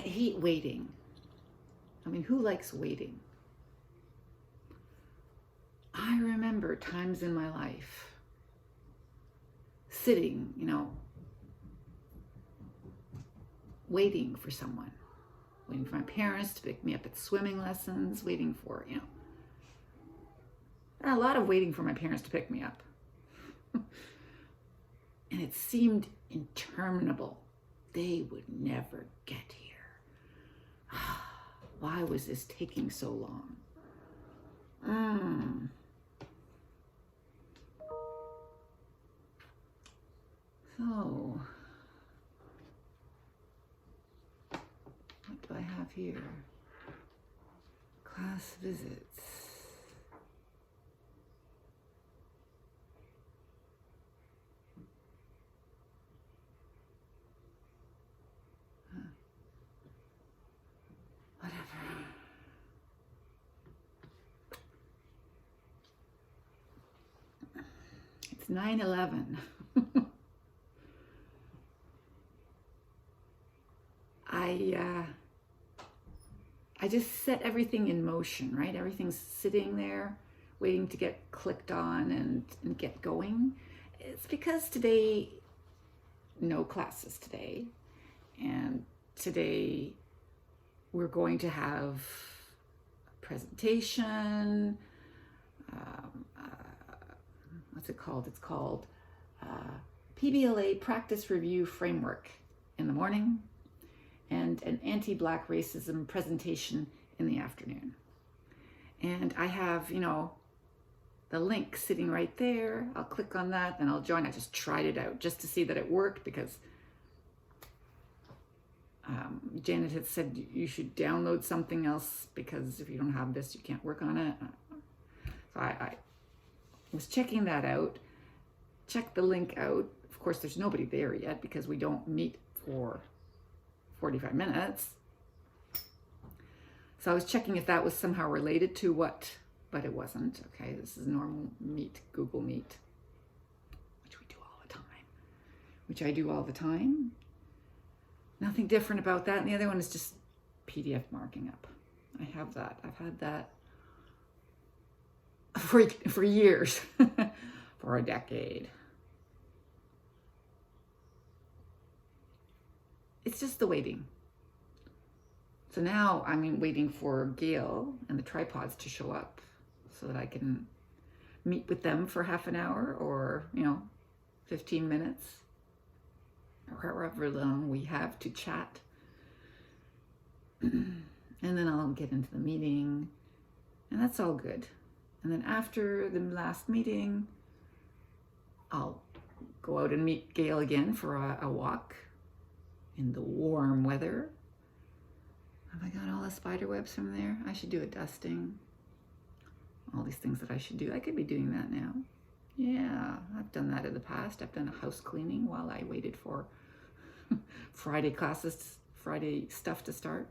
hate waiting. I mean, who likes waiting? I remember times in my life sitting, waiting for someone, waiting for my parents to pick me up at swimming lessons, waiting for, a lot of waiting for my parents to pick me up. And it seemed interminable. They would never get here. Why was this taking so long? So, what do I have here? Class visits. Whatever. It's 9/11. I just set everything in motion, right? Everything's sitting there waiting to get clicked on and get going. It's because today, no classes today. And today we're going to have a presentation. What's it called? It's called PBLA Practice Review Framework in the morning, and an anti-Black racism presentation in the afternoon. And I have, the link sitting right there. I'll click on that and I'll join. I just tried it out just to see that it worked, because Janet had said you should download something else, because if you don't have this, you can't work on it. So I was checking that out, checked the link out. Of course, there's nobody there yet because we don't meet for 45 minutes. So I was checking if that was somehow related to what, but it wasn't. Okay, this is normal Meet, Google Meet, which we do all the time, which I do all the time. Nothing different about that. And the other one is just PDF marking up. I have that. I've had that for years, for a decade. It's just the waiting. So now I'm waiting for Gail and the tripods to show up so that I can meet with them for half an hour or, 15 minutes, or however long we have to chat. And then I'll get into the meeting, and that's all good. And then after the last meeting, I'll go out and meet Gail again for a walk in the warm weather. Have I got all the spider webs from there? I should do a dusting. All these things that I should do. I could be doing that now. Yeah, I've done that in the past. I've done a house cleaning while I waited for Friday stuff to start.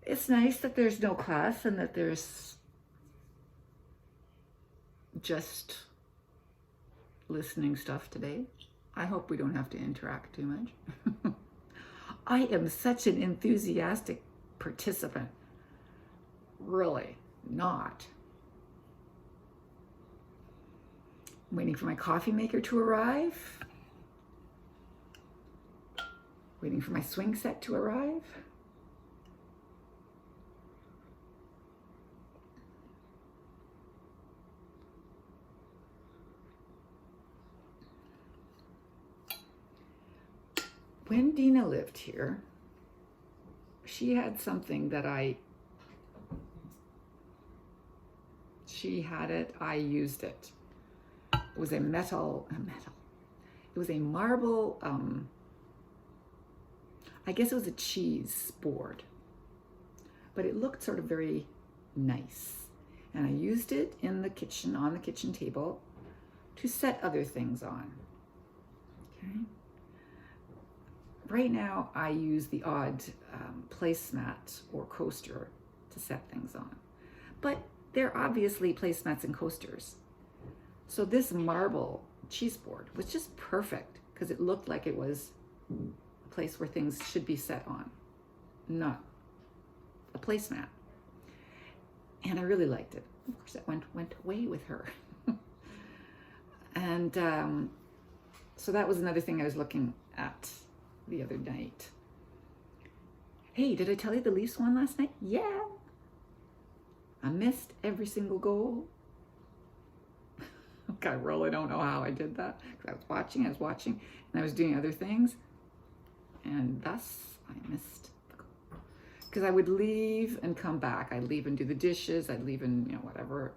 It's nice that there's no class and that there's just listening stuff today. I hope we don't have to interact too much. I am such an enthusiastic participant. Really not. I'm waiting for my coffee maker to arrive. Waiting for my swing set to arrive. When Dina lived here, she had something that she had it, I used it. It was a metal. It was a marble, I guess it was a cheese board, but it looked sort of very nice. And I used it in the kitchen, on the kitchen table, to set other things on, okay? Right now, I use the odd placemat or coaster to set things on. But they're obviously placemats and coasters. So this marble cheese board was just perfect because it looked like it was a place where things should be set on, not a placemat. And I really liked it. Of course, it went away with her. And so that was another thing I was looking at the other night. Hey, did I tell you the Leafs won last night? Yeah. I missed every single goal. I really don't know how I did that. Because I was watching, and I was doing other things. And thus, I missed the goal. Because I would leave and come back. I'd leave and do the dishes. I'd leave and, whatever.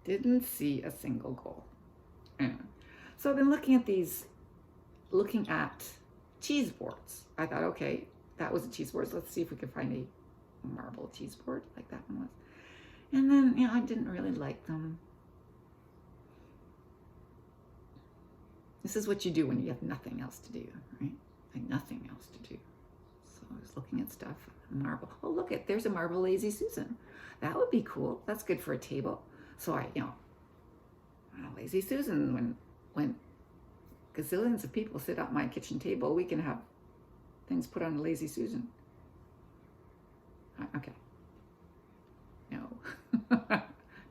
Didn't see a single goal. Anyway. So I've been looking at cheese boards. I thought, okay, that was a cheese board. So let's see if we can find a marble cheese board like that one was. And then, I didn't really like them. This is what you do when you have nothing else to do, right? Like nothing else to do. So I was looking at stuff. Marble. Oh, look, there's a marble Lazy Susan. That would be cool. That's good for a table. So I, Lazy Susan, when gazillions of people sit at my kitchen table, we can have things put on a Lazy Susan. Okay. No.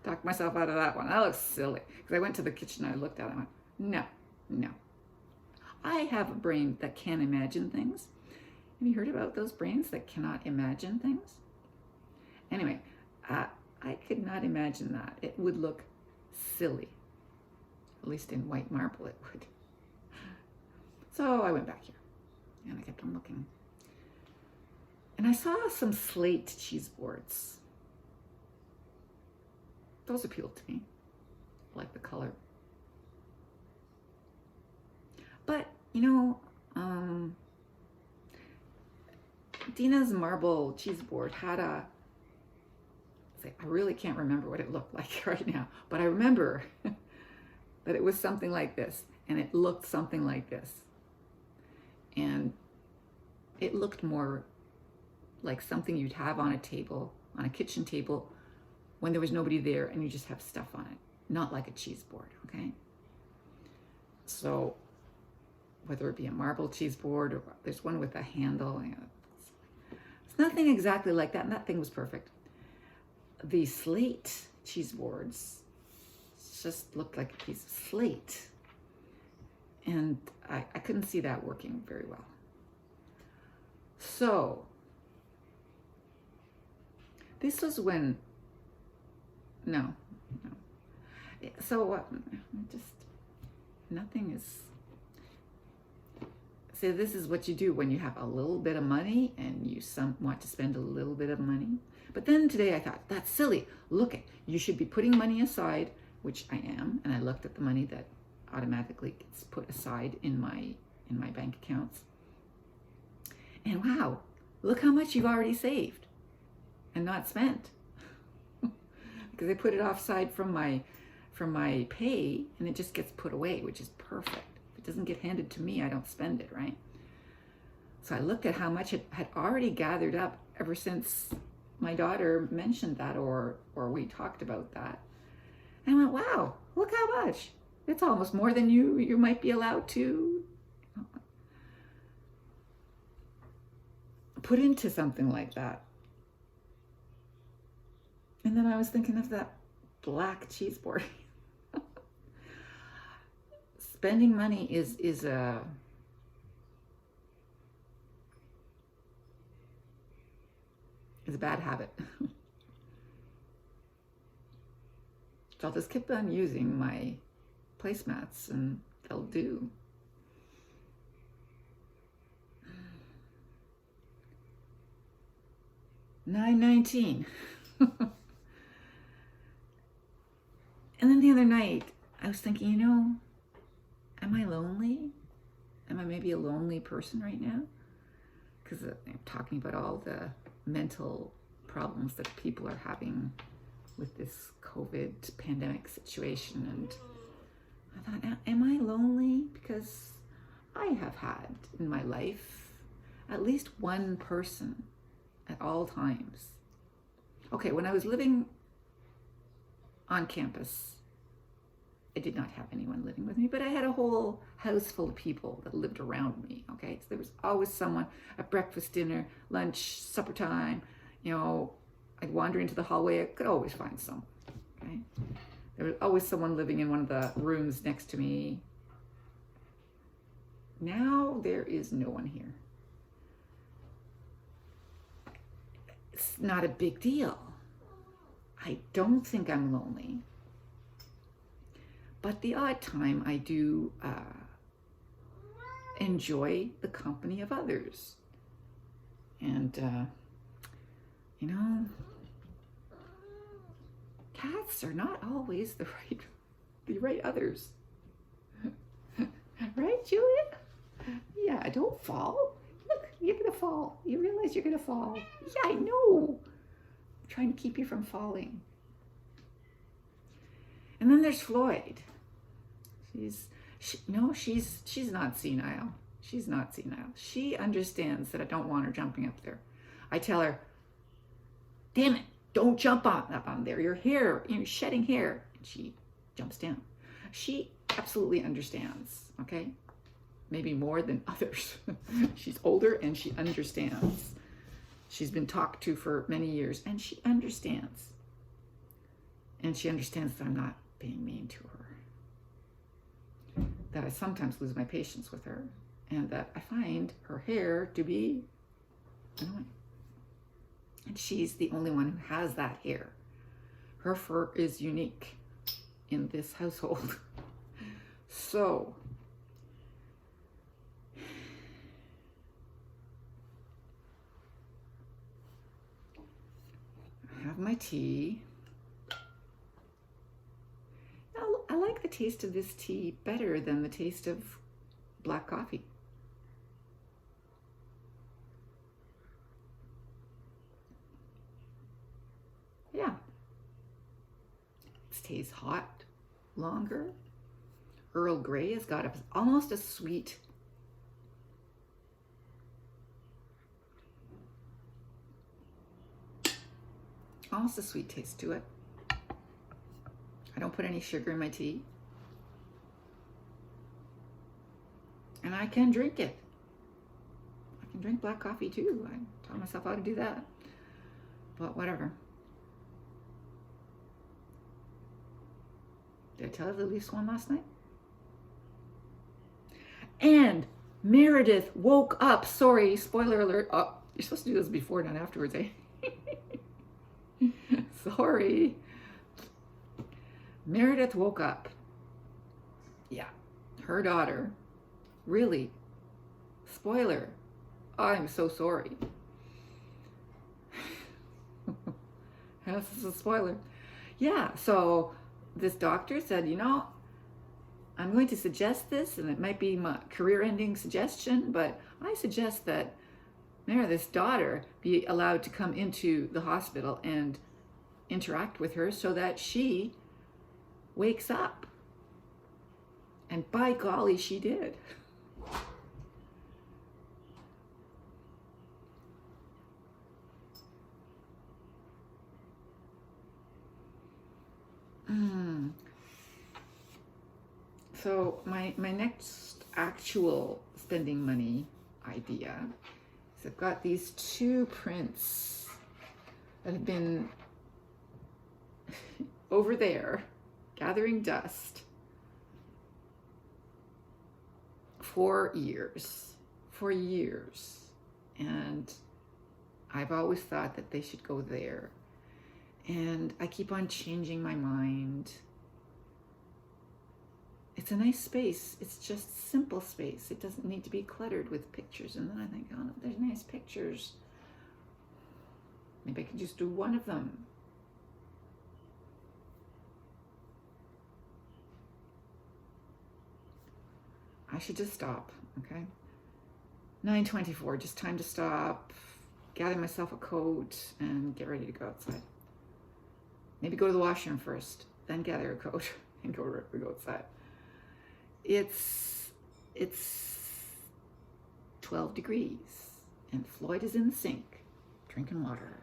Talked myself out of that one. That looks silly. Because I went to the kitchen and I looked at it and I went, no. I have a brain that can imagine things. Have you heard about those brains that cannot imagine things? Anyway, I could not imagine that. It would look silly. At least in white marble it would. So I went back here and I kept on looking. And I saw some slate cheese boards. Those appealed to me. I like the color. But, Dina's marble cheese board had I really can't remember what it looked like right now, but I remember that it was something like this, and it looked something like this. And it looked more like something you'd have on a table, on a kitchen table, when there was nobody there and you just have stuff on it. Not like a cheese board, okay? So, whether it be a marble cheese board or there's one with a handle, it's nothing exactly like that, and that thing was perfect. The slate cheese boards just looked like a piece of slate. And I couldn't see that working very well. So, this was when, no. So, nothing is, so this is what you do when you have a little bit of money and you want to spend a little bit of money. But then today I thought, that's silly. Look, you should be putting money aside, which I am. And I looked at the money that automatically gets put aside in my bank accounts. And wow, look how much you've already saved and not spent. Because I put it offside from my pay and it just gets put away, which is perfect. If it doesn't get handed to me, I don't spend it, right? So I looked at how much it had already gathered up ever since my daughter mentioned that or we talked about that. And I went, wow, look how much. It's almost more than you might be allowed to put into something like that. And then I was thinking of that black cheese board. Spending money is a bad habit. So I'll just keep on using my placemats and they'll do. $9.19. And then the other night, I was thinking, am I lonely? Am I maybe a lonely person right now? Because I'm talking about all the mental problems that people are having with this COVID pandemic situation. And I thought, am I lonely? Because I have had in my life at least one person at all times. Okay, when I was living on campus, I did not have anyone living with me, but I had a whole house full of people that lived around me, okay? So there was always someone at breakfast, dinner, lunch, supper time. I'd wander into the hallway, I could always find someone, okay? There was always someone living in one of the rooms next to me. Now there is no one here. It's not a big deal. I don't think I'm lonely. But the odd time I do enjoy the company of others. And, cats are not always the right others. Right, Julia? Yeah, don't fall. Look, you're gonna fall. You realize you're gonna fall. Yeah, I know. I'm trying to keep you from falling. And then there's Floyd. She's not senile. She's not senile. She understands that I don't want her jumping up there. I tell her, damn it, don't jump up on there. Your hair, you're shedding hair. And she jumps down. She absolutely understands, okay? Maybe more than others. She's older and she understands. She's been talked to for many years and she understands. And she understands that I'm not being mean to her. That I sometimes lose my patience with her. And that I find her hair to be annoying. And she's the only one who has that hair. Her fur is unique in this household. So, I have my tea. I like the taste of this tea better than the taste of black coffee. Yeah. It stays hot longer. Earl Grey has got almost a sweet, taste to it. I don't put any sugar in my tea. And I can drink it. I can drink black coffee too. I taught myself how to do that. But whatever. Did I tell you the Leafs won last night? And Meredith woke up. Sorry, spoiler alert. Oh, you're supposed to do this before, not afterwards, eh? Sorry. Meredith woke up. Yeah, her daughter. Really? Spoiler. I'm so sorry. This is a spoiler. Yeah, so this doctor said, I'm going to suggest this, and it might be my career-ending suggestion, but I suggest that Meredith's daughter be allowed to come into the hospital and interact with her so that she wakes up. And by golly, she did. So my next actual spending money idea is I've got these two prints that have been over there gathering dust for years. And I've always thought that they should go there. And I keep on changing my mind. It's a nice space. It's just simple space. It doesn't need to be cluttered with pictures. And then I think, oh, there's nice pictures. Maybe I could just do one of them. I should just stop, okay? 9:24, just time to stop, gather myself a coat, and get ready to go outside. Maybe go to the washroom first, then gather a coat and go outside. It's 12 degrees, and Floyd is in the sink, drinking water.